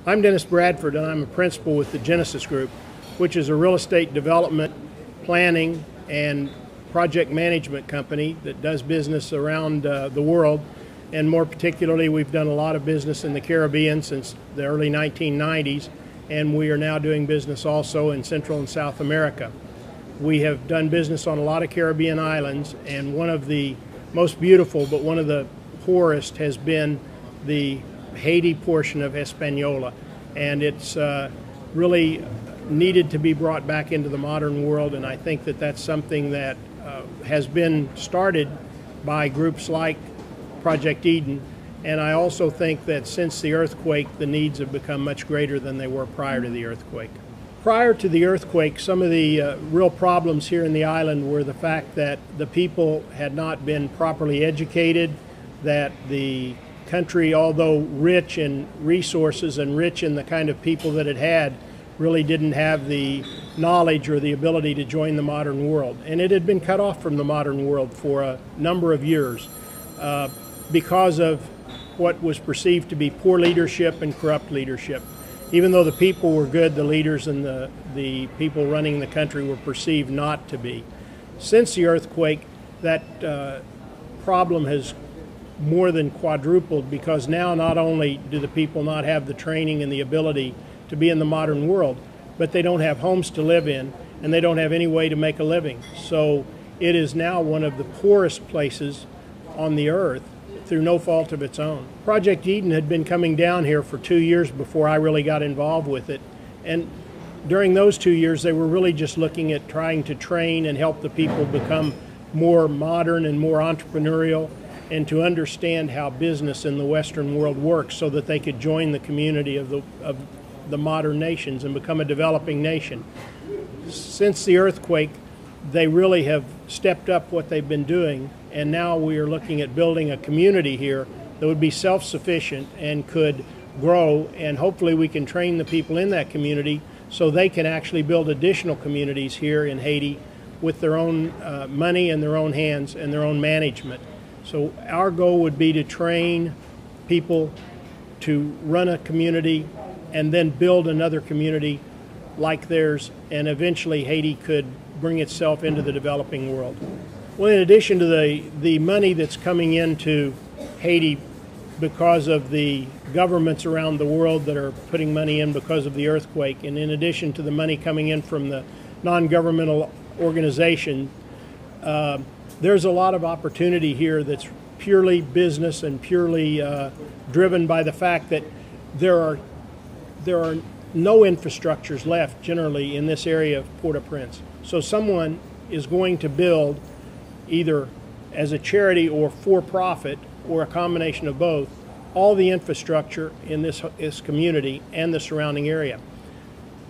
I'm Dennis Bradford, and I'm a principal with the Genesis Group, which is a real estate development, planning, and project management company that does business around the world. And more particularly, we've done a lot of business in the Caribbean since the early 1990s, and we are now doing business also in Central and South America. We have done business on a lot of Caribbean islands, and one of the most beautiful, but one of the poorest, has been the Haiti portion of Hispaniola, and it's really needed to be brought back into the modern world. And I think that that's something that has been started by groups like Project Eden, and I also think that since the earthquake, the needs have become much greater than they were prior to the earthquake. Prior to the earthquake, some of the real problems here in the island were the fact that the people had not been properly educated, that the country, although rich in resources and rich in the kind of people that it had, really didn't have the knowledge or the ability to join the modern world. And it had been cut off from the modern world for a number of years because of what was perceived to be poor leadership and corrupt leadership. Even though the people were good, the leaders and the people running the country were perceived not to be. Since the earthquake, that problem has more than quadrupled, because now not only do the people not have the training and the ability to be in the modern world, but they don't have homes to live in, and they don't have any way to make a living. So it is now one of the poorest places on the earth through no fault of its own. Project Eden had been coming down here for 2 years before I really got involved with it, and during those 2 years they were really just looking at trying to train and help the people become more modern and more entrepreneurial, and to understand how business in the Western world works, so that they could join the community of the modern nations and become a developing nation. Since the earthquake, they really have stepped up what they've been doing, and now we are looking at building a community here that would be self-sufficient and could grow, and hopefully we can train the people in that community so they can actually build additional communities here in Haiti with their own money in their own hands and their own management. So our goal would be to train people to run a community and then build another community like theirs, and eventually Haiti could bring itself into the developing world. Well, in addition to the money that's coming into Haiti because of the governments around the world that are putting money in because of the earthquake, and in addition to the money coming in from the non-governmental organization, there's a lot of opportunity here that's purely business and purely driven by the fact that there are no infrastructures left generally in this area of Port-au-Prince. So someone is going to build, either as a charity or for profit or a combination of both, all the infrastructure in this community and the surrounding area.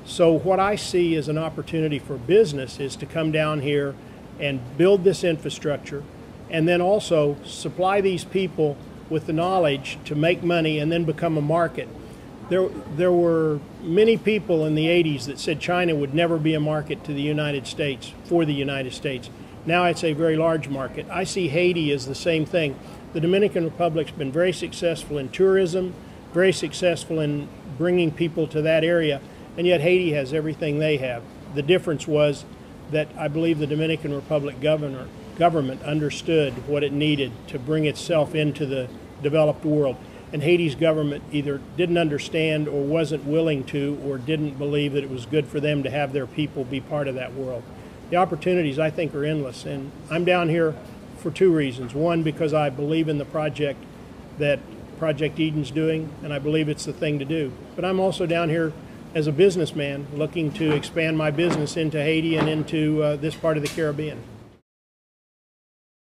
So what I see as an opportunity for business is to come down here and build this infrastructure, and then also supply these people with the knowledge to make money and then become a market. There were many people in the 80s that said China would never be a market to the United States, for the United States. Now it's a very large market. I see Haiti as the same thing. The Dominican Republic's been very successful in tourism, very successful in bringing people to that area, and yet Haiti has everything they have. The difference was that I believe the Dominican Republic government understood what it needed to bring itself into the developed world. And Haiti's government either didn't understand or wasn't willing to, or didn't believe that it was good for them to have their people be part of that world. The opportunities, I think, are endless, and I'm down here for two reasons. One, because I believe in the project that Project Eden's doing, and I believe it's the thing to do. But I'm also down here as a businessman looking to expand my business into Haiti and into this part of the Caribbean.